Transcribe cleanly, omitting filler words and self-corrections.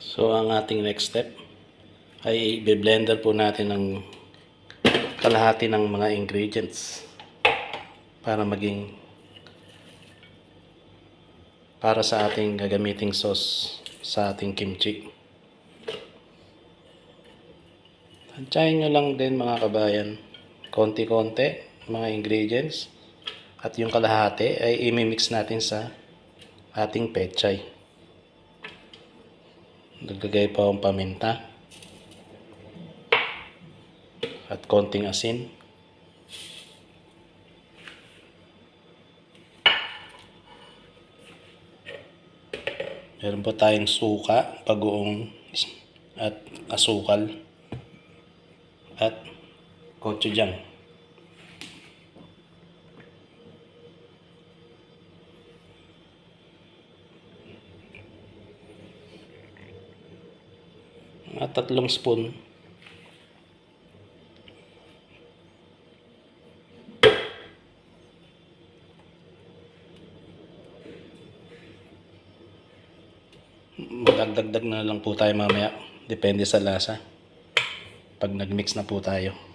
So ang ating next step ay i-blender po natin ng kalahati ng mga ingredients para sa ating gagamiting sauce sa ating kimchi. Tansyahin nyo lang din mga kabayan, konti-konti mga ingredients, at yung kalahati ay imimix natin sa ating pechay. Naglagay pa akong paminta at konting asin. Meron po tayong suka, bagoong at asukal at gochujang. At 3 spoon. Magdagdag na lang po tayo mamaya. Depende sa lasa. Pag nagmix na po tayo.